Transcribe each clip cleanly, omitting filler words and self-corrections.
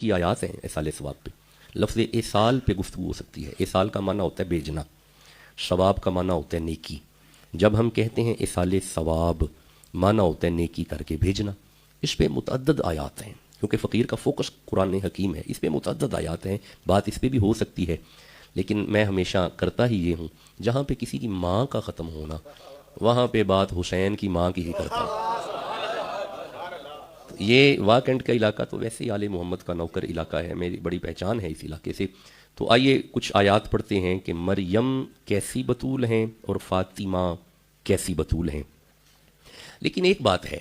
کی آیات ہیں اِیصال ثواب پہ. لفظ ایصال پہ گفتگو ہو سکتی ہے. ایصال کا معنی ہوتا ہے بھیجنا، ثواب کا معنی ہوتا ہے نیکی. جب ہم کہتے ہیں ایصال ثواب، معنی ہوتا ہے نیکی کر کے بھیجنا. اس پہ متعدد آیات ہیں کیونکہ فقیر کا فوکس قرآن حکیم ہے. اس پہ متعدد آیات ہیں، بات اس پہ بھی ہو سکتی ہے، لیکن میں ہمیشہ کرتا ہی یہ ہوں جہاں پہ کسی کی ماں کا ختم ہونا وہاں پہ بات حسین کی ماں کی ہی کرتا ہوں. یہ واکنڈ کا علاقہ تو ویسے ہی آل محمد کا نوکر علاقہ ہے، میری بڑی پہچان ہے اس علاقے سے. تو آئیے کچھ آیات پڑھتے ہیں کہ مریم کیسی بطول ہیں اور فاطمہ کیسی بطول ہیں. لیکن ایک بات ہے،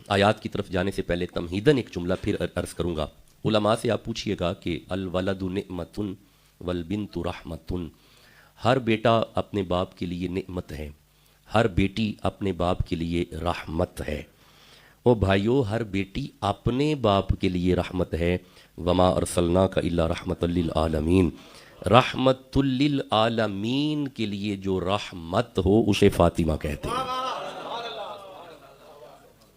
آیات کی طرف جانے سے پہلے تمہیداً ایک جملہ پھر عرض کروں گا. علماء سے آپ پوچھئے گا کہ الولد نعمت والبنت رحمت، ہر بیٹا اپنے باپ کے لیے نعمت ہے، ہر بیٹی اپنے باپ کے لیے رحمت ہے. او بھائیو، ہر بیٹی اپنے باپ کے لیے رحمت ہے. وما ارسلناک الا رحمت للعالمین، رحمت للعالمین کے لیے جو رحمت ہو اسے فاطمہ کہتے ہیں.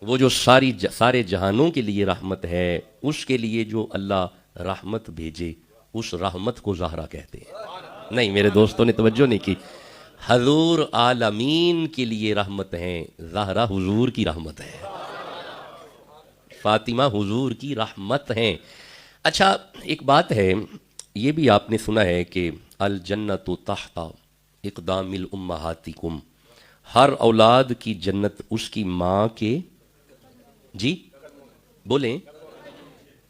وہ جو سارے جہانوں کے لیے رحمت ہے، اس کے لیے جو اللہ رحمت بھیجے اس رحمت کو زہرا کہتے ہیں. نہیں، میرے دوستوں نے توجہ نہیں کی. حضور عالمین کے لیے رحمت ہیں، زہرا حضور کی رحمت ہے، فاطمہ حضور کی رحمت ہیں. اچھا، ایک بات ہے، یہ بھی آپ نے سنا ہے کہ الجنت تحت اقدام الامہاتکم، ہر اولاد کی جنت اس کی ماں کے، جی بولیں،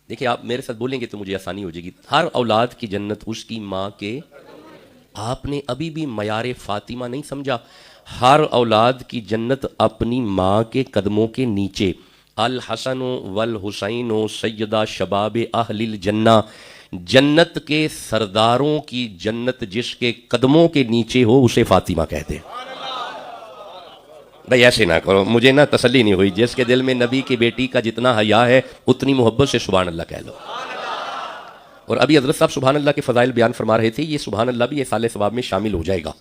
دیکھیں آپ میرے ساتھ بولیں گے تو مجھے آسانی ہو جائے گی. ہر اولاد کی جنت اس کی ماں کے، آپ نے ابھی بھی معیار فاطمہ نہیں سمجھا. ہر اولاد کی جنت اپنی ماں کے قدموں کے نیچے. الحسن والحسین سیدہ شباب اہل الجنہ، جنت کے سرداروں کی جنت جس کے قدموں کے نیچے ہو اسے فاطمہ کہتے ہیں. بھئی ایسے نہ کرو، مجھے نا تسلی نہیں ہوئی. جس کے دل میں نبی کی بیٹی کا جتنا حیا ہے اتنی محبت سے سبحان اللہ کہہ لو. اور ابھی حضرت صاحب سبحان اللہ کے فضائل بیان فرما رہے تھے، یہ سبحان اللہ بھی ایصال ثواب میں شامل ہو جائے گا.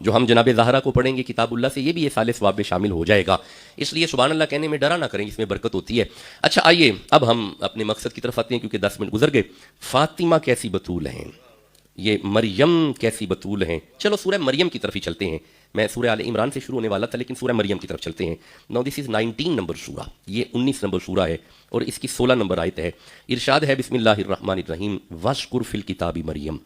جو ہم جناب زہرا کو پڑھیں گے کتاب اللہ سے، یہ بھی ایصال ثواب میں شامل ہو جائے گا. اس لیے سبحان اللہ کہنے میں ڈرا نہ کریں، اس میں برکت ہوتی ہے. اچھا آئیے اب ہم اپنے مقصد کی طرف آتے ہیں کیونکہ 10 منٹ گزر گئے. فاطمہ کیسی بطول ہیں، یہ مریم کیسی بطول ہیں. چلو سورہ مریم کی طرف ہی چلتے ہیں. میں سورہ آل عمران سے شروع ہونے والا تھا لیکن سورہ مریم کی طرف چلتے ہیں. نو دس از 19 نمبر سورہ، یہ 19 نمبر سورہ ہے اور اس کی 16 نمبر آیت ہے. ارشاد ہے بسم اللہ الرحمن الرحیم، وَاذْكُرْ فِي الْكِتَابِ مریم،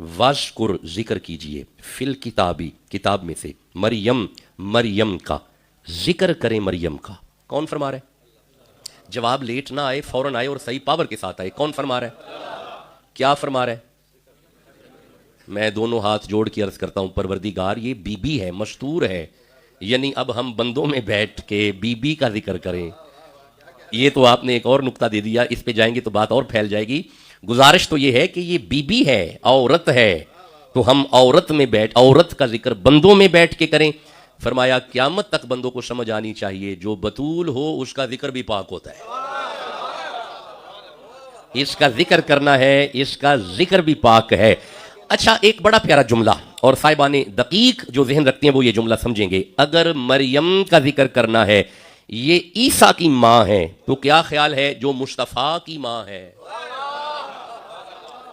وَاذْكُرْ ذکر کیجئے، فی الکتابی کتاب میں سے، مریم کا ذکر کریں. مریم کا کون فرما رہا ہے؟ جواب لیٹ نہ آئے، فوراً آئے اور صحیح پاور کے ساتھ آئے. کون فرما رہا ہے؟ کیا فرما رہا ہے؟ میں دونوں ہاتھ جوڑ کے عرض کرتا ہوں پروردگار یہ بی بی ہے، مستور ہے، یعنی اب ہم بندوں میں بیٹھ کے بی بی کا ذکر کریں. یہ تو آپ نے ایک اور نقطہ دے دیا، اس پہ جائیں گے تو بات اور پھیل جائے گی. گزارش تو یہ ہے کہ یہ بی بی ہے، عورت ہے، تو ہم عورت میں عورت کا ذکر بندوں میں بیٹھ کے کریں. فرمایا قیامت تک بندوں کو سمجھ آنی چاہیے جو بطول ہو اس کا ذکر بھی پاک ہوتا ہے. اس کا ذکر کرنا ہے، اس کا ذکر بھی پاک ہے. اچھا، ایک بڑا پیارا جملہ، اور صاحبان دقیق جو ذہن رکھتے ہیں وہ یہ جملہ سمجھیں گے. اگر مریم کا ذکر کرنا ہے، یہ عیسیٰ کی ماں ہے، تو کیا خیال ہے جو مصطفیٰ کی ماں ہے؟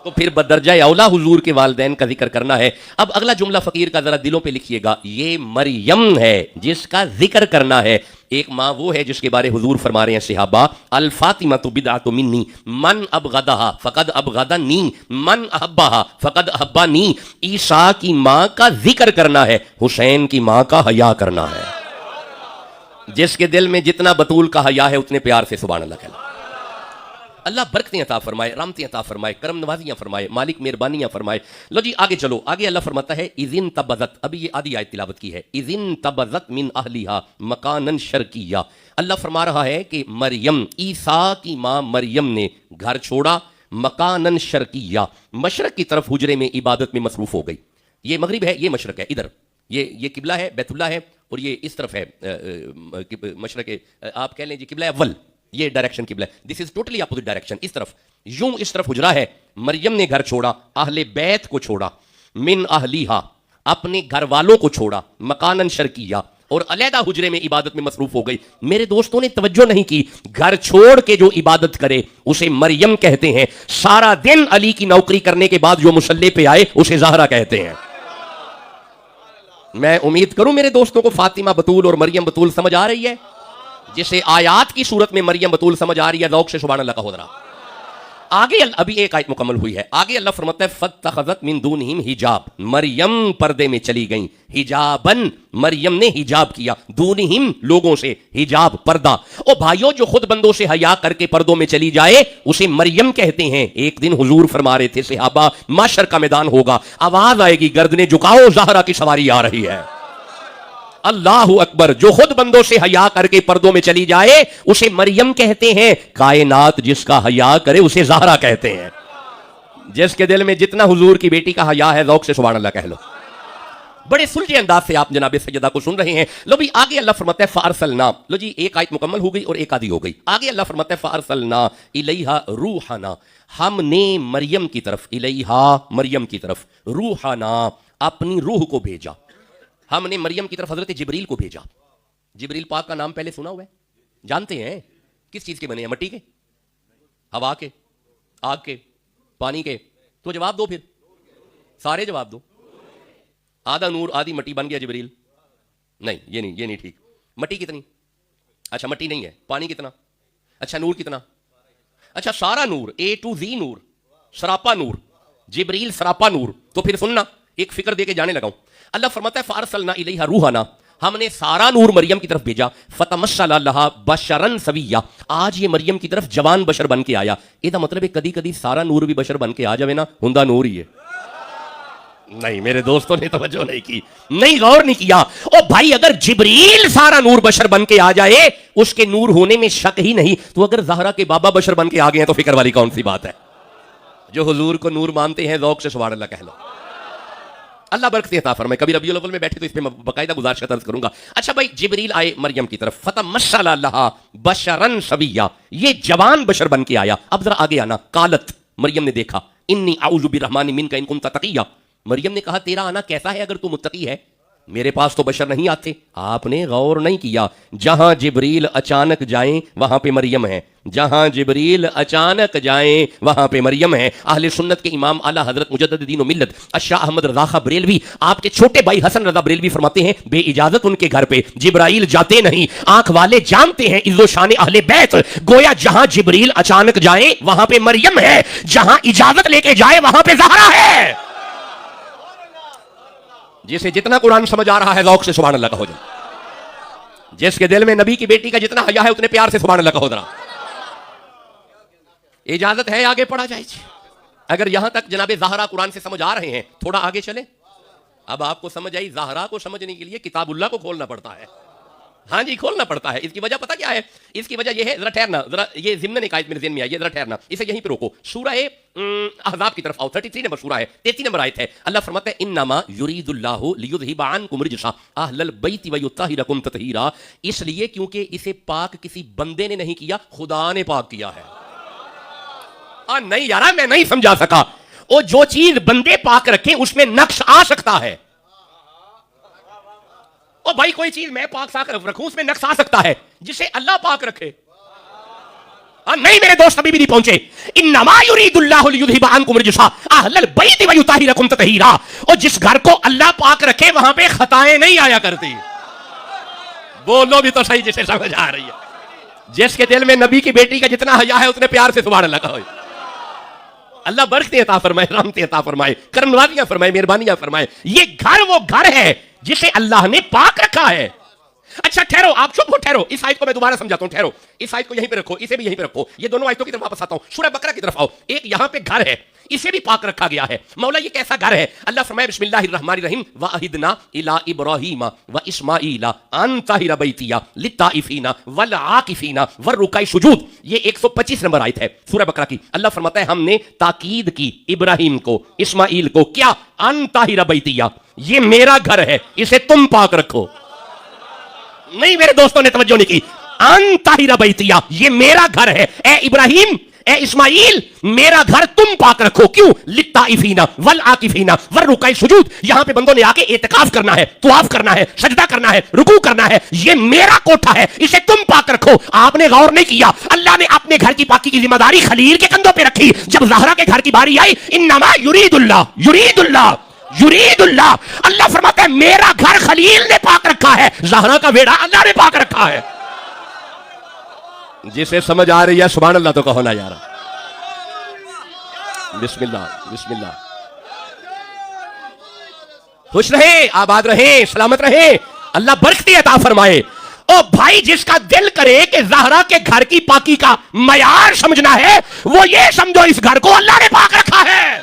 تو پھر بدرجہ اولا حضور کے والدین کا ذکر کرنا ہے. اب اگلا جملہ فقیر کا ذرا دلوں پہ لکھیے گا، یہ مریم ہے جس کا ذکر کرنا ہے. ایک ماں وہ ہے جس کے بارے حضور فرما رہے ہیں صحابہ، الفاطمۃ بدعۃ منی، من ابغضھا فقد ابغضنی، من احبھا فقد احبنی. عیسیٰ کی ماں کا ذکر کرنا ہے، حسین کی ماں کا حیا کرنا ہے. جس کے دل میں جتنا بطول کا حیا ہے اتنے پیار سے سبحان اللہ کہنا. اللہ برکتیں عطا فرمائے، رحمتیں عطا فرمائے، کرم نوازیاں فرمائے، مالک مہربانیاں فرمائے. لو جی آگے چلو. آگے اللہ فرماتا ہے اذن تبذت، ابھی یہ آدھی آیت تلاوت کی ہے، اذن تبذت من اہلھا مکانا شرقیہ. اللہ فرما رہا ہے کہ مریم، عیسیٰ کی ماں مریم نے گھر چھوڑا مکانا شرقیہ، مشرق کی طرف حجرے میں عبادت میں مصروف ہو گئی. یہ مغرب ہے، یہ مشرق ہے. ادھر یہ قبلہ ہے، بیت اللہ ہے، اور یہ اس طرف ہے مشرق، آپ کہہ لیں جی قبلہ اول، یہ ڈائریکشن قبلہ ہے. دس از ٹوٹلی اپوزٹ ڈائریکشن. اس طرف یوں اس طرف حجرہ ہے. مریم نے گھر چھوڑا، اہل بیت کو چھوڑا، من اہلیہا اپنے گھر والوں کو چھوڑا، مکانن شرقیہ اور علیحدہ حجرے میں عبادت میں مصروف ہو گئی. میرے دوستوں نے توجہ نہیں کی, گھر چھوڑ کے جو عبادت کرے اسے مریم کہتے ہیں. سارا دن علی کی نوکری کرنے کے بعد جو مصلی پہ آئے اسے زہرا کہتے ہیں. میں امید کروں میرے دوستوں کو فاطمہ بطول اور مریم بطول سمجھ آ رہی ہے. جسے آیات کی صورت میں مریم بطول سمجھ آ رہی ہے, ذوق سے سبحان اللہ کہو ذرا. آگے ابھی ایک آیت مکمل ہوئی ہے, آگے اللہ فرماتا ہے فاتخذت من دونہم حجاب, مریم پردے میں چلی گئیں, حجابن مریم نے حجاب کیا, دونہم لوگوں سے, حجاب پردہ. او بھائیو جو خود بندوں سے حیا کر کے پردوں میں چلی جائے اسے مریم کہتے ہیں. ایک دن حضور فرما رہے تھے صحابہ محشر کا میدان ہوگا, آواز آئے گی گردنیں جھکاؤ زہرا کی سواری آ رہی ہے. اللہ اکبر, جو خود بندوں سے حیا کر کے پردوں میں چلی جائے اسے مریم کہتے ہیں. کائنات جس کا حیا کرے اسے زہرا کہتے ہیں. جس کے دل میں جتنا حضور کی بیٹی کا حیا ہے ذوق سے سبحان اللہ کہہ لو. بڑے سلجھے انداز سے آپ جناب سیدہ کو سن رہے ہیں. لو بھی آگے اللہ فرماتا ہے فارسلنا. لو جی ایک آیت مکمل ہو گئی اور ایک آدھی ہو گئی. آگے اللہ فرماتا ہے فارسلنا الیہا روحنا, ہم نے مریم کی طرف, الیہا مریم کی طرف, روحنا اپنی روح کو بھیجا. ہم نے مریم کی طرف حضرت جبریل کو بھیجا. جبریل پاک کا نام پہلے سنا ہوا ہے, جانتے ہیں کس چیز کے بنے ہیں؟ مٹی کے, ہوا کے, آگ کے, پانی کے. تو جواب دو, پھر سارے جواب دو. آدھا نور آدھی مٹی بن گیا جبریل؟ نہیں, یہ نہیں ٹھیک. مٹی کتنی؟ اچھا مٹی نہیں ہے. پانی کتنا؟ اچھا نور کتنا؟ اچھا سارا نور, اے ٹو زی نور, سراپا نور. جبریل سراپا نور. تو پھر سننا, ایک فکر دے کے جانے لگاؤں. اللہ فرماتا ہے فارسلنا الیہا روحنا, ہم نے سارا نور مریم کی طرف بھیجا. فتمثل لہا بشرا سویا, آج یہ مریم کی طرف جوان بشر بن کے آیا. یہ مطلب ہے کدی کدی سارا نور بھی بشر بن کے آ جاوے نا, ہندا نور ہی ہے. نہیں میرے دوستوں نے توجہ نہیں کی, نہیں غور نہیں کیا. او بھائی اگر جبریل سارا نور بشر بن کے آ جائے اس کے نور ہونے میں شک ہی نہیں, تو اگر زہرا کے بابا بشر بن کے آ گئے ہیں تو فکر والی کون سی بات ہے. جو حضور کو نور مانتے ہیں ذوق سے سبحان اللہ کہہ لو. اللہ برکت عطا فرمائے. کبھی ربیع الاول میں بیٹھے تو اس پہ باقاعدہ گزارش عرض کروں گا. اچھا بھائی جبریل آئے مریم کی طرف, فتمثل لہا بشرا سویا, یہ جوان بشر بن کے آیا. اب ذرا آگے آنا. قالت, مریم نے دیکھا, انی اعوذ بالرحمن منک ان کنت تقیا. مریم نے کہا تیرا آنا کیسا ہے اگر تو متقی ہے, میرے پاس تو بشر نہیں آتے. آپ نے غور نہیں کیا, جہاں جبریل اچانک جائیں وہاں پہ مریم ہے, جہاں جبریل اچانک جائیں وہاں پہ مریم ہے. اہل سنت کے امام اعلیٰ حضرت مجدد دین و ملت شاہ احمد رضا خاں بریلوی, آپ کے چھوٹے بھائی حسن رضا بریلوی فرماتے ہیں بے اجازت ان کے گھر پہ جبرائیل جاتے نہیں. آنکھ والے جانتے ہیں عز و شان اہل بیت, گویا جہاں جبریل اچانک جائیں وہاں پہ مریم ہے, جہاں اجازت لے کے جائے وہاں پہ زہرا ہے. جسے جتنا قرآن سمجھ آ رہا ہے ذوق سے سبحان اللہ کہو جائے. جس کے دل میں نبی کی بیٹی کا جتنا حیا ہے اتنے پیار سے سبحان اللہ کہو ذرا. اجازت ہے آگے پڑھا جائے. اگر یہاں تک جناب زہرا قرآن سے سمجھ آ رہے ہیں, تھوڑا آگے چلیں. اب آپ کو سمجھ آئی, زہرا کو سمجھنے کے لیے کتاب اللہ کو کھولنا پڑتا ہے. ہاں جی کھولنا پڑتا ہے. اس کی وجہ پتہ کیا ہے؟ اس کی وجہ یہ ہے, ذرا ٹھہرنا, ذرا یہ ضمن ایک آیت میرے ذہن میں آئی ہے, ذرا ٹھہرنا, اسے یہیں پہ روکو. سورہ احزاب کی طرف آؤ, 33 نمبر سورہ ہے, 33 نمبر آیت ہے. اللہ فرماتا ہے انما یرید اللہ لیذھب عنکم الرجس اہل البیت ویطہرکم تطہیرا. اس لیے کیونکہ اسے پاک کسی بندے نے نہیں کیا, خدا نے پاک کیا ہے. نہیں یارا میں نہیں سمجھا سکا. وہ جو چیز بندے پاک رکھیں اس میں نقص آ سکتا ہے. او بھائی کوئی چیز میں پاک صاف رکھوں اس میں نقص آ سکتا ہے, جسے اللہ پاک رکھے. نہیں میرے دوست ابھی بھی نہیں پہنچے. انما یرید اللہ لیذھب عنکم الرجس اہل البیت ویطہرکم تطہیرا. اور جس گھر کو اللہ پاک رکھے وہاں پہ خطائیں نہیں آیا کرتی. بولو بھی تو صحیح جسے سمجھ آ رہی ہے. جس کے دل میں نبی کی بیٹی کا جتنا حیا ہے اتنے پیار سے سبحان اللہ کہو. اللہ برکت عطا فرمائے, رحمت عطا فرمائے, کرم نوازیاں فرمائے, مہربانیاں فرمائے. یہ گھر وہ گھر ہے جسے اللہ نے پاک رکھا ہے. اچھا ٹھہرو, آپ چپ ہو, ٹھہرو. اس آیت کو میں دوبارہ سمجھاتا ہوں, ٹھہرو. اس آیت کو یہیں پہ رکھو, اسے بھی یہیں پہ رکھو. یہ دونوں آیتوں کی طرف واپس آتا ہوں. سورہ بقرہ کی طرف آؤ. ایک یہاں پہ گھر ہے, اسے بھی پاک رکھا گیا ہے. مولا یہ کیسا گھر ہے؟ اللہ فرمائے بسم اللہ الرحمن الرحیم وَعَهِدْنَا إِلَىٰ إِبْرَاهِيمَ وَإِسْمَاعِيلَ أَن طَهِرَ بَيْتِيَ لِلطَّائِفِينَ وَالْعَاكِفِينَ وَالرُّكَعِ السُّجُودِ. یہ 125 نمبر آیت ہے سورہ بقرہ کی. اللہ فرماتا ہے ہم نے تاکید کی ابراہیم کو, اسماعیل کو, کیا؟ أن طَهِرَ بَيْتِيَ, یہ میرا گھر ہے, اسے تم پاک رکھو. نہیں میرے دوستوں نے توجہ نہیں کی. أن طَهِرَ بَيْتِيَ, یہ میرا گھر ہے. اے ابراہیم اے اسماعیل میرا گھر تم پاک رکھو. کیوں؟ للطائفینا والعاکفینا والرکع السجود. یہاں پہ بندوں نے آ کے اعتکاف کرنا ہے, طواف کرنا ہے, سجدہ کرنا ہے, رکوع کرنا ہے. یہ میرا کوٹھا ہے, اسے تم پاک رکھو. آپ نے غور نہیں کیا, اللہ نے اپنے گھر کی پاکی کی ذمہ داری خلیل کے کندھوں پہ رکھی. جب زہرا کے گھر کی باری آئی, انما یرید اللہ, اللہ فرماتا ہے میرا گھر خلیل نے پاک رکھا ہے, زہرا کا بیڑا اللہ نے پاک رکھا ہے. جسے سمجھ آ رہی ہے سبحان اللہ تو کہو نا یار. بسم اللہ بسم اللہ. خوش رہیں, آباد رہیں, سلامت رہیں, اللہ برکتی عطا فرمائے. او بھائی جس کا دل کرے کہ زہرا کے گھر کی پاکی کا معیار سمجھنا ہے, وہ یہ سمجھو اس گھر کو اللہ نے پاک رکھا ہے.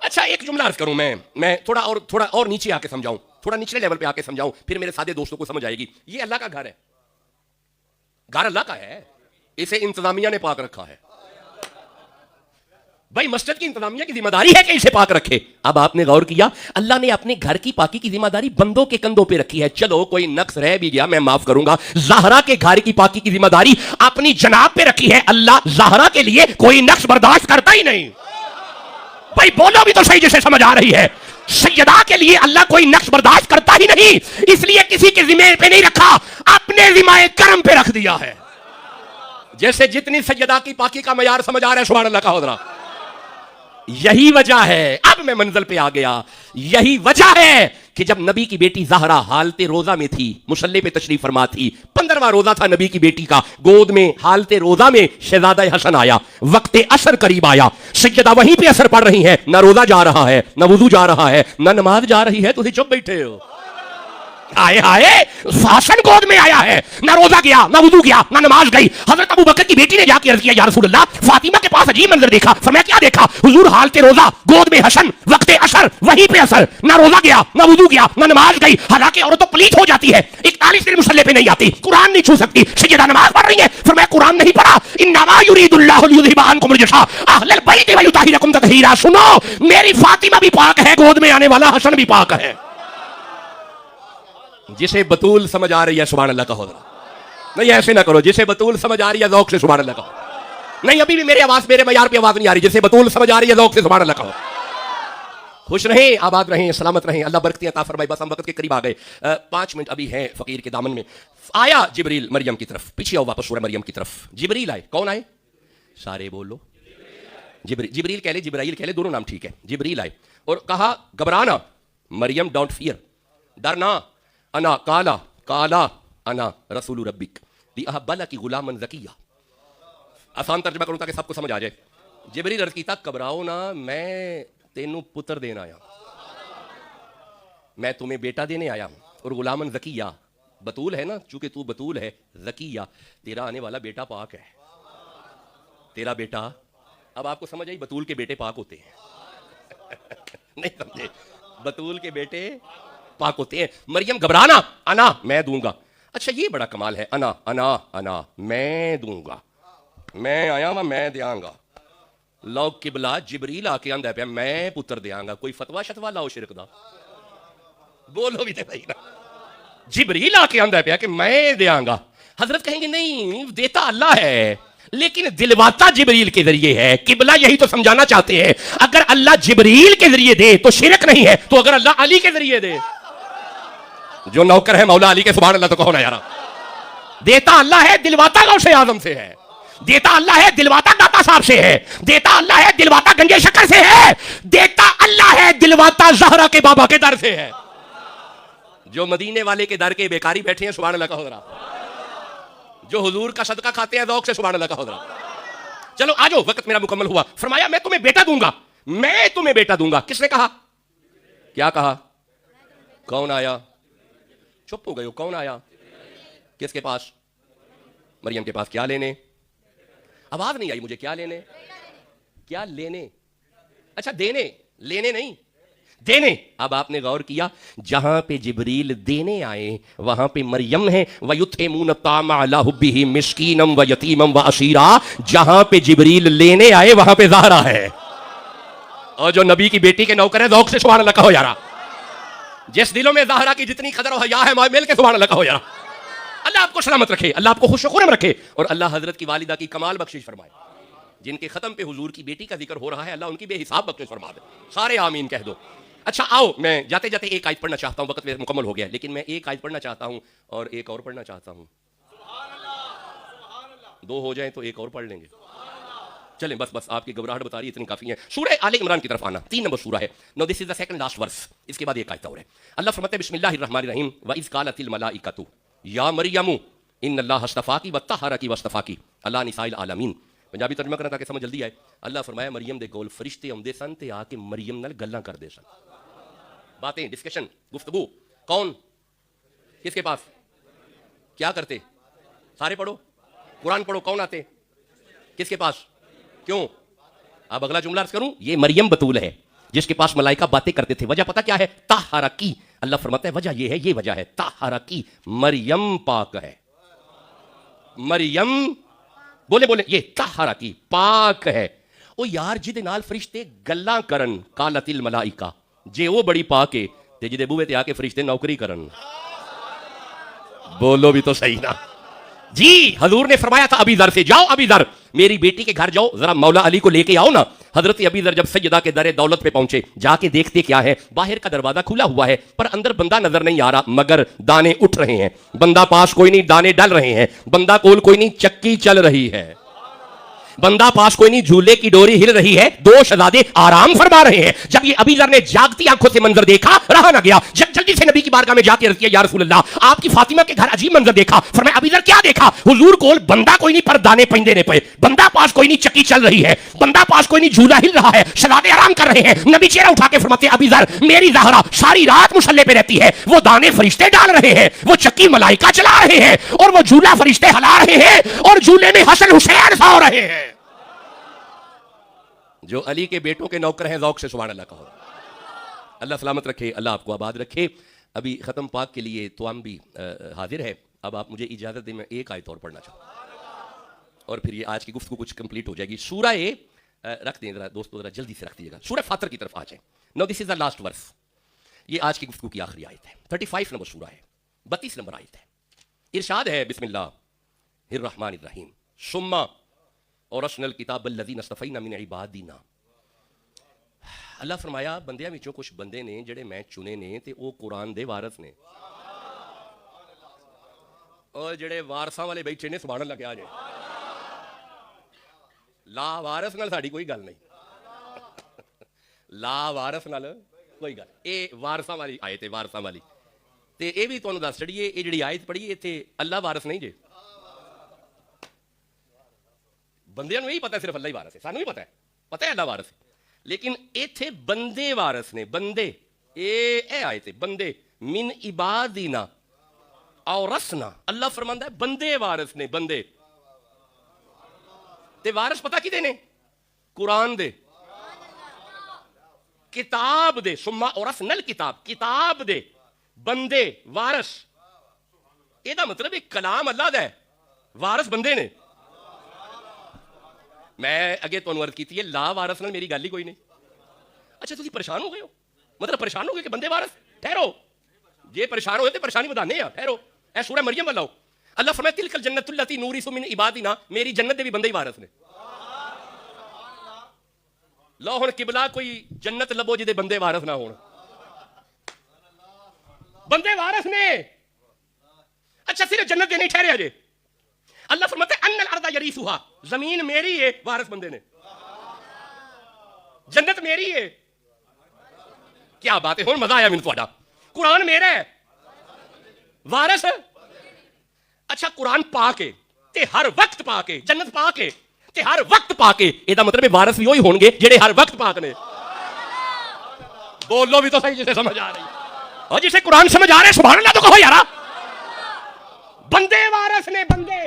اچھا ایک جملہ عرض کروں, میں تھوڑا اور نیچے آ کے سمجھاؤں, تھوڑا نچلے لیول پہ آ کے سمجھاؤں, پھر میرے سادے دوستوں کو سمجھ آئے گی. یہ اللہ کا گھر ہے, گھر اللہ کا ہے, اسے انتظامیہ نے پاک رکھا ہے. بھائی مسجد کی انتظامیہ کی ذمہ داری ہے کہ اسے پاک رکھے. اب آپ نے غور کیا, اللہ نے اپنے گھر کی پاکی کی ذمہ داری بندوں کے کندھوں پہ رکھی ہے. چلو کوئی نقص رہ بھی گیا میں معاف کروں گا, زہرا کے گھر کی پاکی کی ذمہ داری اپنی جناب پہ رکھی ہے. اللہ زہرا کے لیے کوئی نقص برداشت کرتا ہی نہیں. بھائی بولو بھی تو صحیح جسے سمجھ آ رہی ہے. سیدہ کے لیے اللہ کوئی نقص برداشت کرتا ہی نہیں, اس لیے کسی کے ذمہ پہ نہیں رکھا, اپنے ذمہ کرم پہ رکھ دیا ہے. جیسے جتنی سیدہ کی پاکی کا معیار سمجھ آ رہا ہے سبحان اللہ کا ہو رہا. یہی وجہ ہے, اب میں منزل پہ آ گیا, یہی وجہ ہے کہ جب نبی کی بیٹی زہرا حالت روزہ میں تھی, مصلی پہ تشریف فرما تھی, 15واں روزہ تھا نبی کی بیٹی کا, گود میں حالت روزہ میں شہزادہ حسن آیا, وقت عصر قریب آیا, سیدہ وہیں پہ اثر پڑ رہی ہیں, نہ روزہ جا رہا ہے, نہ وضو جا رہا ہے, نہ نماز جا رہی ہے, تو چپ بیٹھے ہو. آئے حسن گود میں آیا ہے, نہ روزہ گیا, نہ وضو گیا, نہ نماز گئی. حضرت ابو بکر کی بیٹی نے جا کے عرض کیا یا رسول اللہ, فاطمہ کے پاس عجیب منظر دیکھا. فرمایا کیا دیکھا؟ حضور حالت روزہ, گود میں حسن, وقت عصر, وہیں پہ اثر, نہ روزہ گیا, نہ وضو گیا, نہ نماز گئی. حالانکہ عورت تو پلیت ہو جاتی ہے, 41 دن مصلی پہ نہیں آتی, قرآن نہیں چھو سکتی. سیدہ نماز پڑھ رہی ہے, فرمایا قرآن نہیں پڑھا, انما یرید اللہ لیذھب عنکم الرجس اہل البیت ویطہرکم تطہیرا. سنو, میری فاطمہ بھی پاک ہے, گود میں آنے والا حسن بھی پاک ہے. جسے بطول سمجھ آ رہی ہے سبحان اللہ کا ہو رہا. نہیں ایسے نہ کرو, جسے بطول سمجھ آ رہی ہے ذوق سے سبحان اللہ کا ہو. نہیں ابھی بھی میرے معیار پہ آواز نہیں آ رہی, جسے بطول سمجھ آ رہی ہے ذوق سے سبحان اللہ کا ہو. خوش رہیں, آباد رہیں, سلامت رہیں, اللہ برکتی عطا فرمائے. بس ہم وقت کے قریب آ گئے, 5 منٹ ابھی ہیں فقیر کے دامن میں. آیا جبریل مریم کی طرف, پیچھے آؤ واپس سورہ مریم کی طرف. جبریل آئے, کون آئے؟ سارے بولو. جبریل کہہ لے, جبرائیل کہہ لے, دونوں نام ٹھیک ہے. جبریل آئے اور کہا گھبرانا مریم, ڈونٹ فیئر, ڈرنا. انا کالا انا رسول ربک لیہب لک غلاما زکیہ. آسان ترجمہ کروں تاکہ سب کو سمجھ آ جائے. جبریل عرض کیتا گھبراؤ نہ, میں تینوں پتر دینا آیا, میں تمہیں بیٹا دینے آیا ہوں, اور غلاما زکیہ, بطول ہے نا, چونکہ تو بطول ہے, زکیہ, تیرا آنے والا بیٹا پاک ہے. تیرا بیٹا, اب آپ کو سمجھ آئی, بطول کے بیٹے پاک ہوتے ہیں. نہیں سمجھے, بطول کے بیٹے پاک ہوتے ہیں. مریم گھبرانا, انا میں دوں گا. اچھا یہ بڑا کمال ہے, انا میں دوں گا, میں آیا ہوں میں دیاں گا. لو قبلہ جبریل آ کے آندا پیا میں پتر دیاں گا. کوئی فتویٰ شتوا لاؤ شرک دا, بولو بھی تے بھائی نا. جبریل آ کے آندا پیا کہ میں دیاں گا. حضرت کہیں گے نہیں, دیتا اللہ ہے لیکن دلواتا جبریل کے ذریعے ہے. قبلہ یہی تو سمجھانا چاہتے ہیں, اگر اللہ جبریل کے ذریعے دے تو شرک نہیں ہے, تو اگر اللہ علی کے ذریعے دے, جو نوکر ہے مولا علی کے سبحان اللہ تو کہو نا یارا. دیتا اللہ ہے, دلواتا غوث اعظم سے ہے. دیتا اللہ ہے, دلواتا داتا صاحب سے ہے. دیتا اللہ ہے, دلواتا گنجے شکر سے ہے. دیتا اللہ ہے, دلواتا زہرا کے بابا کے در سے ہے. جو مدینے والے کے در کے بیکاری بیٹھے ہیں سبحان اللہ کا ہو رہا, جو حضور کا صدقہ کھاتے ہیں ذوق سے سبحان اللہ کا ہو رہا. چلو آجو, وقت میرا مکمل ہوا. فرمایا میں تمہیں بیٹا دوں گا, میں تمہیں بیٹا دوں گا. کس نے کہا, کیا کہا, کون آیا؟ چپ ہو گئے ہو, کون آیا؟ کس کے پاس؟ مریم کے پاس. کیا لینے؟ آواز نہیں آئی مجھے, کیا لینے؟ کیا لینے؟ اچھا دینے, لینے نہیں, دینے. اب آپ نے غور کیا, جہاں پہ جبریل دینے آئے وہاں پہ مریم ہے. وَيُطْعِمُونَ الطَّعَامَ عَلَىٰ حُبِّهِ مِسْكِينًا وَيَتِيمًا وَأَسِيرًا. جہاں پہ جبریل لینے آئے وہاں پہ زہرا ہے, اور جو نبی کی بیٹی کے نوکر ہے ذوق سے سبحان اللہ کہو یارا. جس دلوں میں زہرا کی جتنی قدر و حیا ہے مل کے سبحان اللہ کہو یارا. اللہ آپ کو سلامت رکھے, اللہ آپ کو خوش و خرم رکھے, اور اللہ حضرت کی والدہ کی کمال بخشش فرمائے. جن کے ختم پہ حضور کی بیٹی کا ذکر ہو رہا ہے, اللہ ان کی بے حساب بخشش فرما دے. سارے آمین کہہ دو. اچھا آؤ, میں جاتے جاتے ایک آیت پڑھنا چاہتا ہوں, وقت مکمل ہو گیا, لیکن میں ایک آیت پڑھنا چاہتا ہوں اور ایک اور پڑھنا چاہتا ہوں. دو ہو جائیں تو ایک اور پڑھ لیں گے. چلیں بس آپ کی گھبراہٹ بتا رہی ہے, اتنی کافی ہے. سورہ آل عمران کی طرف آنا, 3 نمبر سورہ ہے. نو this is the second last ورس. اس کے بعد ایک آیت اور ہے. اللہ فرماتے ہیں بسم اللہ الرحمن الرحیم وَإِذْ قَالَتِ الْمَلَائِكَةُ یا مریم ان اللہ اصطفاکی وطہرکی واصطفاکی علی نساء العالمین. پنجابی ترجمہ کرنا تاکہ سمجھ جلدی آئے. اللہ فرمایا مریم دے کول فرشتے آندے سن تے آ کے مریم نال گلاں کردے سن. باتیں, ڈسکشن, گفتگو. کون, کس کے پاس, کیا کرتے؟ سارے پڑھو, قرآن پڑھو. کون آتے, کس کے پاس, کیوں؟ اب اگلا جملہ عرض کروں, یہ مریم بطول ہے جس کے پاس ملائکہ باتیں کرتے تھے. وجہ پتہ کیا ہے؟ طہرکی. اللہ فرماتا ہے وجہ یہ ہے, یہ وجہ ہے طہرکی, مریم پاک ہے. مریم بولے یہ طہرکی پاک ہے. او یار جدے نال فرشتے گلاں کرن, قالت الملائکہ, جے وہ بڑی پاک ہے تے جدے بوئے تے آ کے فرشتے نوکری کرن. بولو بھی تو صحیح نا جی. حضور نے فرمایا تھا ابی ذر سے, جاؤ ابی ذر میری بیٹی کے گھر جاؤ, ذرا مولا علی کو لے کے آؤ نا. حضرت ابی ذر جب سیدہ کے در دولت پہ پہنچے, جا کے دیکھتے کیا ہے, باہر کا دروازہ کھلا ہوا ہے پر اندر بندہ نظر نہیں آ رہا, مگر دانے اٹھ رہے ہیں. بندہ پاس کوئی نہیں, دانے ڈل رہے ہیں. بندہ کول کوئی نہیں, چکی چل رہی ہے. بندہ پاس کوئی نہیں, جھولے کی ڈوری ہل رہی ہے. 2 شہزادے آرام فرما رہے ہیں. جب یہ ابی ذر نے جاگتی آنکھوں سے منظر دیکھا, رہا نہ گیا, جلدی سے نبی کی بارگاہ میں جا کے عرض کیا, یا رسول اللہ آپ کی فاطمہ کے گھر عجیب منظر دیکھا. فرمایا ابی ذر کیا دیکھا؟ حضور کول بندہ کوئی نہیں پر دانے پیندے نے پے, بندہ پاس کوئی نہیں, چکی چل رہی ہے. بندہ پاس کوئی نہیں, جھولا ہل رہا ہے. شہزادے آرام کر رہے ہیں. نبی چہرہ اٹھا کے فرماتے ہیں ابی ذر میری زہرا ساری رات مصلی پہ رہتی ہے, وہ دانے فرشتے ڈال رہے ہیں, وہ چکی ملائکہ چلا رہے ہیں, اور وہ جھولا فرشتے ہلا رہے ہیں, اور جھولے میں حسن حسین سو رہے ہیں. جو علی کے بیٹوں کے نوکر ہیں, ذوق سے سبحان اللہ کہو. اللہ سلامت رکھے, اللہ آپ کو آباد رکھے. ابھی ختم پاک کے لیے تو ہم بھی حاضر ہے. اب آپ مجھے اجازت دیں, میں ایک آیت اور پڑھنا چاہوں اور پھر یہ آج کی گفتگو کچھ کمپلیٹ ہو جائے گی. سورہ رکھ دیں ذرا دوستو, ذرا جلدی سے رکھ دیجیے گا. سورہ فاطر کی طرف آ جائیں. نو دس از دا لاسٹ ورس. یہ آج کی گفتگو کی آخری آیت ہے. 35 نمبر سورہ ہے, 32 نمبر آیت ہے. ارشاد ہے بسم اللہ الرحمن الرحیم ثم اورثنا الکتاب الذین اصطفینا من عبادنا. اللہ فرمایا بندیاں وچوں کچھ بندے نے جڑے میں چنے نے تے او قرآن دے وارث نے, اور جڑے وارثاں والے بیٹھے نے سبحان اللہ کیا جائے. لا وارث نال ساڈی کوئی گل نہیں, لا وارث نال کوئی گل. اے وارثاں والی آیت ہے, وارثاں والی. تے اے بھی تانوں دس چڑیے, اے جڑی آیت پڑھی ایتھے اللہ وارث نہیں جے. بندیاں نوں یہی پتہ ہے صرف اللہ ہی وارث ہے, سانوں بھی پتہ ہے اللہ وارث ہے, لیکن ایتھے بندے وارث نے. بندے اے آئے تھے بندے, من عبادنا اورثنا. اللہ فرماندا ہے بندے وارث نے, بندے. تے وارث پتہ کدے نے؟ قرآن دے, کتاب دے. ثم اورثنا الکتاب, کتاب دے بندے وارث. اے دا مطلب ہے کلام اللہ دا ہے, وارث بندے نے. میں اگے تو عرض کی لا وارث نال میری گل ہی کوئی نہیں. اچھا تسی پریشان ہو گئے ہو, مطلب پریشان ہو گئے کہ بندے وارث. ٹھہرو, جے پریشان ہوئے تے پریشانی بدانے ہیں. ٹھہرو, اے سورہ مریم والا. اللہ فرمایا تلک الجنت التی نورث من عبادنا, میری جنت دے بھی بندے ہی وارث نے. لو ہن قبلہ کوئی جنت لبو جدے بندے وارث نہ ہون. بندے وارث نے. اچھا صرف جنت دے نہیں ٹھہرے اجے. اللہ فرماتا ہے ان الارض یریثھا, زمین میری ہے, وارث بندے نے. جنت میری ہے. کیا بات ہے, ہن مزہ آیا مینوں تہاڈا. قرآن میرا ہے, وارث. اچھا قرآن پاک ہے تے ہر وقت پاک ہے, جنت پاک ہے تے ہر وقت پاک ہے. یہ مطلب ہے وارث بھی وہی ہون گے جڑے ہر وقت پاک نے. بولو بھی تو صحیح جسے سمجھ آ رہی ہے, اور جسے قرآن سمجھ آ رہے سبحان اللہ تو کہو یارا. بندے وارث نے, بندے.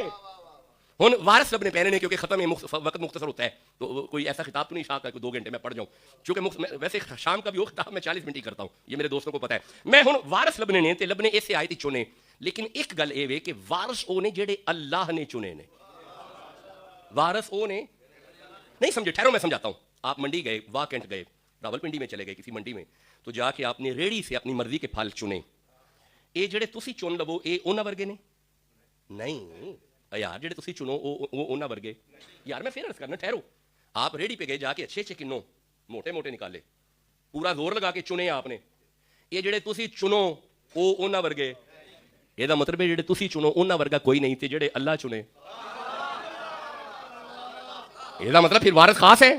ہن وارث رب نے پہنے نے, کیونکہ ختم وقت مختصر ہوتا ہے تو کوئی ایسا خطاب تو نہیں شاہ کا کہ 2 گھنٹے میں پڑھ جاؤں, چونکہ ویسے شام کا بھی وہ خطاب میں 40 منٹ ہی کرتا ہوں, یہ میرے دوستوں کو پتہ ہے. میں ہن وارث لبنے نے تے لبنے ایسے آئے تھی چنے, لیکن ایک گل اے وے کہ وارث او نے جڑے اللہ نے چنے نے. وارث او نے نہیں سمجھے. ٹھہرو میں سمجھاتا ہوں. آپ منڈی گئے, واہ کینٹ گئے, راولپنڈی میں چلے گئے کسی منڈی میں, تو جا کے آپ نے ریڑھی سے اپنی مرضی کے پھل چنے. اے جڑے تسی چن لو اے انہاں ورگے نے, نہیں یار جڑے تسی چنو وہ انہاں ورگے. یار میں پھر عرض کرنا ٹھہرو, آپ ریڈی پہ گئے جا کے اچھے اچھے کنو موٹے موٹے نکالے, پورا زور لگا کے چنے آپ نے. یہ جڑے تسی چنو وہ انہاں ورگے, یہ دا مطلب ہے جڑے تسی چنو انہاں ورگا کوئی نہیں تے جڑے اللہ چنے. یہ دا مطلب پھر وارث خاص ہے.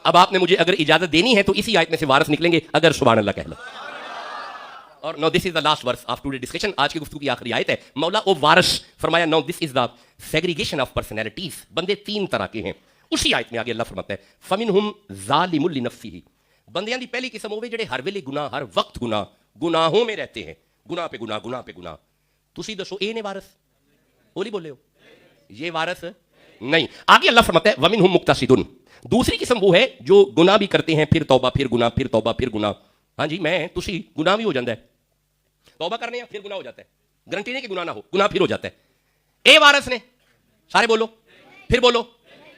اب آپ نے مجھے اگر اجازت دینی ہے تو اسی آیت میں سے وارث نکلیں گے اگر سبحان اللہ کہہ لو. اور now this is the last verse of today discussion, آج کی گفتگو کی آخری آیت ہے. مولا او وارث فرمایا نو this is the segregation of personalities. بندے تین طرح کے ہیں. اسی آیت میں آگے اللہ فرماتا ہے فَمِنْهُمْ ظَالِمٌ لِنَفْسِهِ. بندیاں دی پہلی قسم ہوئے جڑے ہر ویلے گناہ, ہر وقت گناہ, گناہوں میں رہتے ہیں, گناہ پہ گناہ, گناہ پہ گناہ. تسی دسو اے نے وارث بولی بولے ہو, یہ وارث نہیں. آگے اللہ فرماتا ہے وَمِنْهُمْ مُقْتَصِدٌ. دوسری قسم وہ ہے جو گناہ بھی کرتے ہیں پھر توبہ پھر گناہ, پھر توبہ پھر گناہ. ہاں جی میں تسی گناہ بھی ہو جاتا ہے, توبہ کرنے ہیں پھر گناہ ہو جاتا ہے, گارنٹی نہیں کہ گناہ نہ ہو, گناہ پھر ہو جاتا ہے. اے وارث نے, سارے بولو پھر بولو,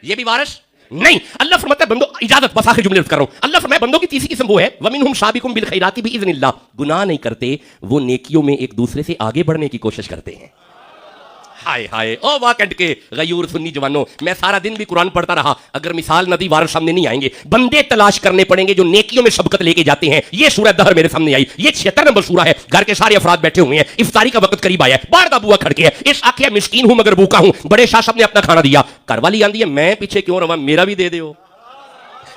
یہ بھی وارث نہیں. اللہ فرماتا ہے بندوں, اجازت بس آخر جملے کر رہا ہوں, اللہ فرماتا ہے بندوں کی تیسری قسم وہ ہے وَمِنْهُمْ سَابِقٌ بِالْخَيْرَاتِ بِإِذْنِ اللَّهِ. گناہ نہیں کرتے, وہ نیکیوں میں ایک دوسرے سے آگے بڑھنے کی کوشش کرتے ہیں. ہائے ہائے او واکنڈ کے غیور سنی جوانوں, میں سارا دن بھی قرآن پڑھتا رہا, اگر مثال ندی وارث سامنے نہیں آئیں گے. بندے تلاش کرنے پڑیں گے جو نیکیوں میں سبقت لے کے جاتے ہیں. یہ سورہ دہر میرے سامنے آئی, یہ 76 نمبر سورہ ہے. گھر کے سارے افراد بیٹھے ہوئے ہیں, افطاری کا وقت قریب آیا ہے, باہر کا بوا کھڑ کے ہے, اس آخیا مسکین ہوں مگر بھوکا ہوں. بڑے شاہ صاحب نے اپنا کھانا دیا, گھر والی آندی ہے میں پیچھے کیوں رہا, میرا بھی دے دے.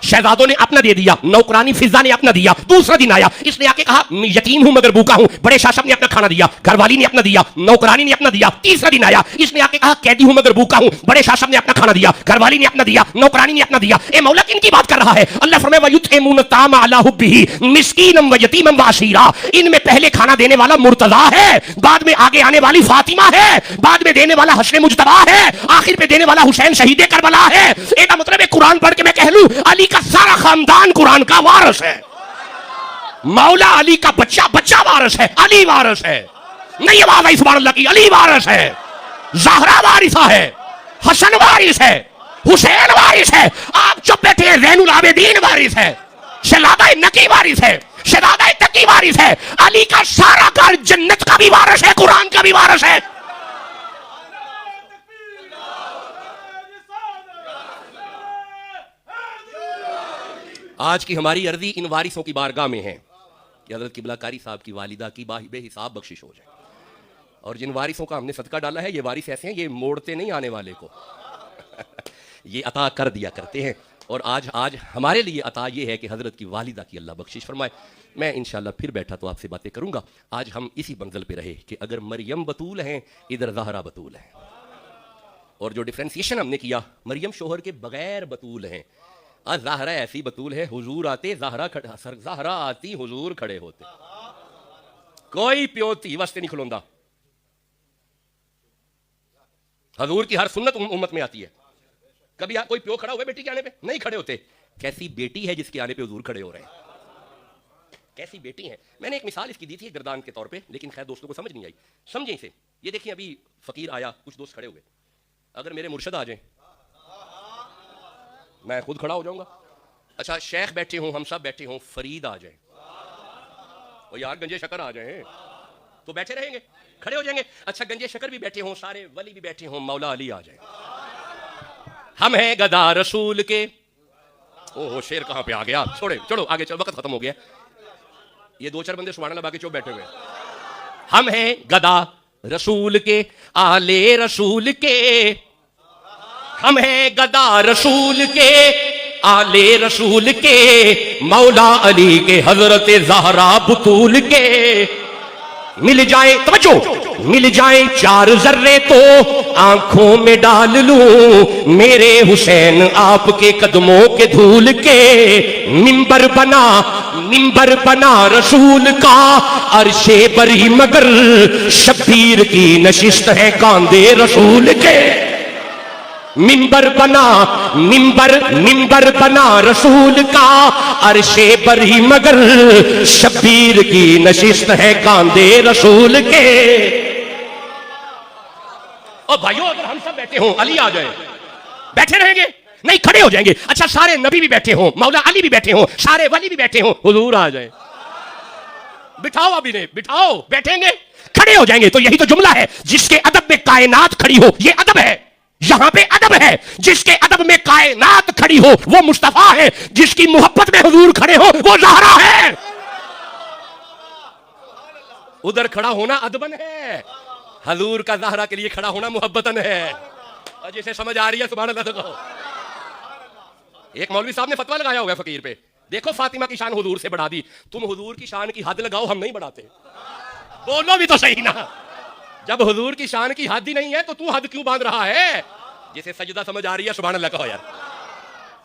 شہزادوں نے اپنا دے دیا, نوکرانی فضا نے اپنا دیا. دوسرا دن آیا, اس نے آ کے کہا یتیم ہوں مگر بھوکا ہوں. بڑے شاہ صاحب نے اپنا کھانا دیا, گھر والی نے اپنا دیا, نوکرانی نے اپنا دیا. تیسرا دن آیا, اس نے آ کے کہا قیدی ہوں مگر بھوکا ہوں. بڑے شاہ صاحب نے اپنا کھانا دیا, گھر والی نے اپنا دیا, نوکرانی نے اپنا دیا. اے مولا کن کی بات کر رہا ہے؟ اللہ فرمائے وَيُطْعِمُونَ الطَّعَامَ عَلَىٰ حُبِّهِ مِسْكِينًا وَيَتِيمًا وَأَسِيرًا. ان میں پہلے کھانا دینے والا مرتضیٰ ہے, بعد میں آگے آنے والی فاطمہ ہے, بعد میں دینے والا حسن مجتبیٰ ہے, آخر پہ دینے والا حسین شہید کربلا ہے. ایک مطلب ہے قرآن پڑھ کے میں کہہ لوں علی کا سارا خاندان قرآن کا وارث ہے. مولا علی کا بچہ بچہ وارث ہے, علی وارث ہے. نہیں آواز آئی سبحان اللہ کی, علی وارث ہے, زہرا وارثہ ہے, حسن وارث ہے, حسین وارث ہے. آپ چپ بیٹھے ہیں, زین العابدین وارث ہے, شہزادہ نقی وارث ہے, شہزادہ تقی وارث ہے. علی کا سارا گھر جنت کا بھی وارث ہے, قرآن کا بھی وارث ہے. آج کی ہماری عرضی ان وارثوں کی بارگاہ میں ہے کہ حضرت قبلہ کاری صاحب کی والدہ کی بے حساب بخشش ہو جائے. اور جن وارثوں کا ہم نے صدقہ ڈالا ہے, یہ وارث ایسے ہیں یہ موڑتے نہیں آنے والے کو, یہ عطا کر دیا کرتے ہیں. اور آج ہمارے لیے عطا یہ ہے کہ حضرت کی والدہ کی اللہ بخشش فرمائے. میں انشاءاللہ پھر بیٹھا تو آپ سے باتیں کروں گا. آج ہم اسی منزل پہ رہے کہ اگر مریم بطول ہیں, ادھر زہرا بطول ہیں. اور جو ڈفرینسیشن ہم نے کیا, مریم شوہر کے بغیر بطول ہیں, زہرا ایسی بطول ہے حضور آتے زہرا آتی حضور کھڑے ہوتے, کوئی پیو تھی واسطے نہیں کھلوندا. حضور کی ہر سنت امت میں آتی ہے. کبھی کوئی پیو کھڑا ہوئے بیٹی کے آنے پہ نہیں کھڑے ہوتے. کیسی بیٹی ہے جس کے آنے پہ حضور کھڑے ہو رہے ہیں, کیسی بیٹی ہے. میں نے ایک مثال اس کی دی تھی گردان کے طور پہ, لیکن خیر دوستوں کو سمجھ نہیں آئی. سمجھیں اسے. یہ دیکھیں ابھی فقیر آیا, کچھ دوست کھڑے ہوئے, اگر میرے مرشد آ جائیں میں خود کھڑا ہو جاؤں گا. اچھا شیخ بیٹھے ہوں, ہم سب بیٹھے ہوں, فرید آ جائیں, اور یار گنجے شکر آ جائیں, تو بیٹھے رہیں گے, کھڑے ہو جائیں گے. اچھا گنجے شکر بھی بیٹھے ہوں, سارے ولی بھی بیٹھے ہوں, مولا علی آ جائیں. ہم ہیں گدا رسول کے. اوہ شیر کہاں پہ آ گیا, چھوڑے چلو آگے چلو, وقت ختم ہو گیا. یہ دو چار بندے سبحان اللہ باقی چوپ بیٹھے ہوئے. ہم ہیں گدا رسول کے, آلے رسول کے. ہم ہیں گدا رسول کے, آلے رسول کے, مولا علی کے, حضرت زہرا بطول کے. مل جائیں, توجہ, مل جائیں چار ذرے تو آنکھوں میں ڈال لوں, میرے حسین آپ کے قدموں کے دھول کے. منبر بنا رسول کا, عرش بری مگر شبیر کی نشست ہے کاندھے رسول کے. منبر بنا رسول کا, عرش بری مگر شبیر کی نشست ہے کاندھے رسول کے. اور بھائیو اگر ہم سب بیٹھے ہوں, علی آ جائیں, بیٹھے رہیں گے نہیں, کھڑے ہو جائیں گے. اچھا سارے نبی بھی بیٹھے ہوں, مولا علی بھی بیٹھے ہوں, سارے ولی بھی بیٹھے ہوں, حضور آ جائیں. بٹھاؤ ابھی نے, بٹھاؤ, بیٹھیں گے, کھڑے ہو جائیں گے تو یہی تو جملہ ہے، جس کے ادب میں کائنات کھڑی ہو، یہ ادب ہے، یہاں پہ ادب ہے، جس کے ادب میں کائنات کھڑی ہو وہ مصطفیٰ ہے، جس کی محبت میں حضور کھڑے ہو وہ زہرا ہے۔ ادھر کھڑا ہونا ادبن ہے، حضور کا زہرا کے لیے کھڑا ہونا محبتن ہے۔ اور جسے سمجھ آ رہی ہے سبحان اللہ تو کہو۔ ایک مولوی صاحب نے فتویٰ لگایا ہوگا فقیر پہ، دیکھو فاطمہ کی شان حضور سے بڑھا دی، تم حضور کی شان کی حد لگاؤ، ہم نہیں بڑھاتے۔ بولو بھی تو صحیح نا، جب حضور کی شان کی حد ہی نہیں ہے تو تو حد کیوں باندھ رہا ہے؟ جسے سجدہ سمجھ آ رہی ہے سبحان اللہ کہو یار۔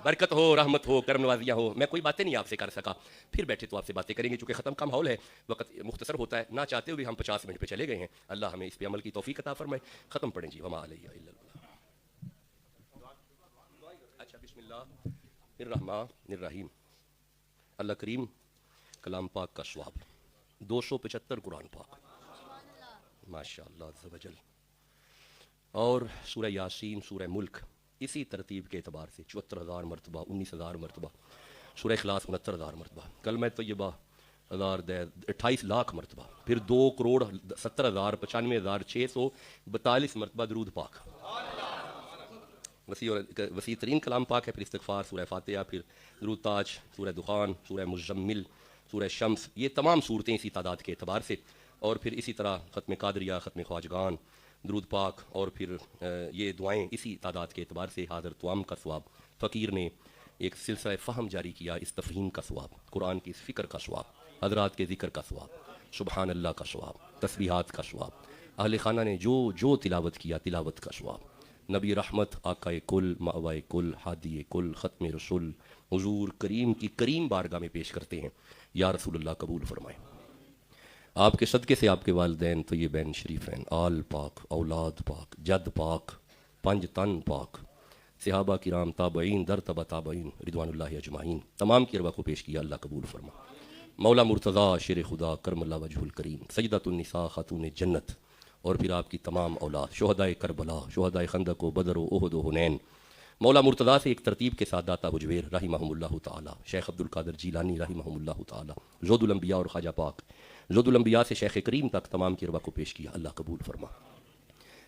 برکت ہو، رحمت ہو، کرم نوازیاں ہو۔ میں کوئی باتیں نہیں آپ سے کر سکا، پھر بیٹھے تو آپ سے باتیں کریں گے، چونکہ ختم کا ماحول ہے، وقت مختصر ہوتا ہے، نہ چاہتے ہوئے ہم 50 منٹ پہ چلے گئے ہیں۔ اللہ ہمیں اس پہ عمل کی توفیق عطا فرمائے۔ ختم پڑھیں جی، وما علیہ الا البلاغ۔ اچھا، بسم اللہ الرحمن الرحیم۔ اللہ کریم کلام پاک کا ثواب 275 قرآن پاک، ماشاء اللہ عز و جل، اور سورہ یاسین، سورہ ملک اسی ترتیب کے اعتبار سے 74,000 مرتبہ، 19,000 مرتبہ، سورہ اخلاص 69,000 مرتبہ، کلمہ طیبہ 28 لاکھ مرتبہ، پھر 2,70,000,95,642 مرتبہ درود پاک، وسیع ترین کلام پاک ہے۔ پھر استغفار، سورہ فاتحہ، پھر درود تاج، سورہ دخان، سورہ مزمل، سورہ شمس، یہ تمام صورتیں اسی تعداد کے اعتبار سے، اور پھر اسی طرح ختم قادریہ، ختم خواجگان، درود پاک، اور پھر یہ دعائیں اسی تعداد کے اعتبار سے۔ حاضر توام کا ثواب، فقیر نے ایک سلسلہ فہم جاری کیا، اس تفہیم کا ثواب، قرآن کی اس فکر کا ثواب، حضرات کے ذکر کا ثواب، سبحان اللہ کا ثواب، تسبیحات کا ثواب، اہل خانہ نے جو تلاوت کیا تلاوت کا ثواب، نبی رحمت، آقائے کل، مأوائے کل، ہادی کل، ختم رسول حضور کریم کی کریم بارگاہ میں پیش کرتے ہیں، یا رسول اللہ قبول فرمائیں۔ آپ کے صدقے سے آپ کے والدین طیبین شریفین، آل پاک، اولاد پاک، جد پاک، پنج تن پاک، صحابہ کرام، تابعین، در تبع تابعین، رضوان اللہ اجمعین، تمام کی ارواح کو پیش کیا، اللہ قبول فرما۔ مولا مرتضیٰ شیر خدا کرم اللہ وجہ الکریم، سیدۃ النساء خاتون جنت، اور پھر آپ کی تمام اولاد، شہدائے کربلا، شہدائے خندق و بدر و احد و حنین، مولا مرتضیٰ سے ایک ترتیب کے ساتھ داتا حجویر رحمہم اللہ تعالی، شیخ عبد القادر جیلانی رحمہم اللہ تعالی، زود الانبیاء اور خواجہ پاک، زود الانبیاء سے شیخ کریم تک تمام کی ارواح کو پیش کیا، اللہ قبول فرما۔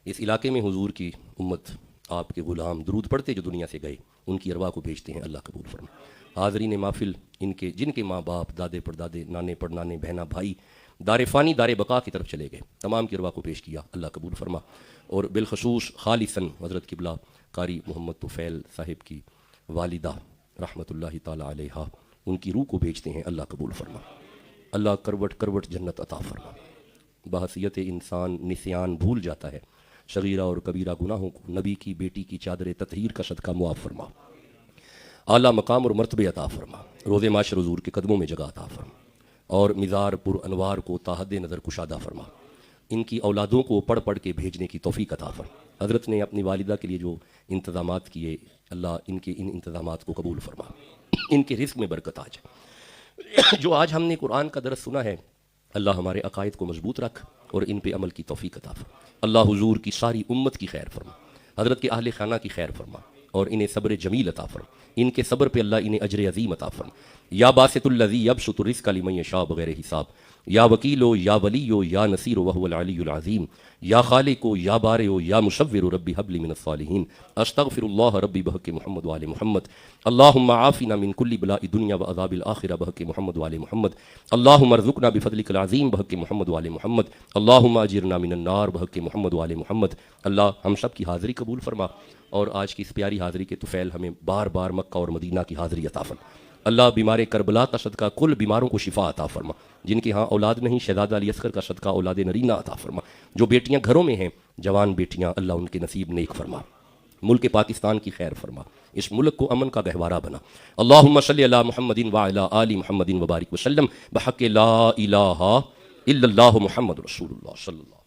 اس علاقے میں حضور کی امت، آپ کے غلام درود پڑھتے جو دنیا سے گئے، ان کی ارواح کو بھیجتے ہیں، اللہ قبول فرما۔ حاضرین محفل، جن کے ماں باپ، دادے پردادے، نانے پڑنانے، بہنا بھائی دار فانی دار بقا کی طرف چلے گئے، تمام کی ارواح کو پیش کیا، اللہ قبول فرما۔ اور بالخصوص خالصاً حضرت قبلہ قاری محمد طفیل صاحب کی والدہ رحمۃ اللہ تعالی علیہا، ان کی روح کو بھیجتے ہیں، اللہ قبول فرما۔ اللہ کروٹ کروٹ جنت عطا فرما۔ بحیثیت انسان نسیان بھول جاتا ہے، صغیرہ اور کبیرہ گناہوں کو نبی کی بیٹی کی چادر تطہیر کا صدقہ معاف فرما، اعلیٰ مقام اور مرتبے عطا فرما، روز معاشر حضور کے قدموں میں جگہ عطا فرما، اور مزار پر انوار کو تاحد نظر کشادہ فرما۔ ان کی اولادوں کو پڑھ پڑھ کے بھیجنے کی توفیق عطا فرما۔ حضرت نے اپنی والدہ کے لیے جو انتظامات کیے، اللہ ان کے ان انتظامات کو قبول فرما، ان کے رزق میں برکت آ جائے۔ جو آج ہم نے قرآن کا درس سنا ہے، اللہ ہمارے عقائد کو مضبوط رکھ اور ان پہ عمل کی توفیق عطا فرما۔ اللہ حضور کی ساری امت کی خیر فرما، حضرت کے اہل خانہ کی خیر فرما، اور انہیں صبر جمیل عطا فرما، ان کے صبر پہ اللہ انہیں اجر عظیم عطا فرما۔ یا باسط الذی یبسط الرزق لمن یشاء بغیر حساب، یا وکیلو یا ولیو یا نصیر وهو العلی العظیم، یا خالقو یا بارئو یا مصور ربی حب لی من الصالحین، استغفر اللہ ربی بحق محمد وآل محمد، اللہم عافنا من کل بلاء دنیا وعذاب الآخرہ بحق محمد وآل محمد، اللہم ارزقنا بفضلک العظیم بحق محمد وآل محمد، اللہم اجرنا من النار بحق محمد وآل محمد۔ اللہ ہم سب کی حاضری قبول فرما، اور آج کی اس پیاری حاضری کے طفیل ہمیں بار بار مکہ اور مدینہ کی حاضری عطا فرما۔ اللہ بیمار کربلا کا صدقہ کل بیماروں کو شفا عطا فرما، جن کے ہاں اولاد نہیں شہزادہ علی اصغر کا صدقہ اولاد نرینہ عطا فرما، جو بیٹیاں گھروں میں ہیں جوان بیٹیاں، اللہ ان کے نصیب نیک فرما، ملک پاکستان کی خیر فرما، اس ملک کو امن کا گہوارہ بنا۔ اللہم صلی علی محمد وعلی آل محمد وبارک وسلم بحق لا الہ الا اللہ محمد رسول اللہ صلی اللہ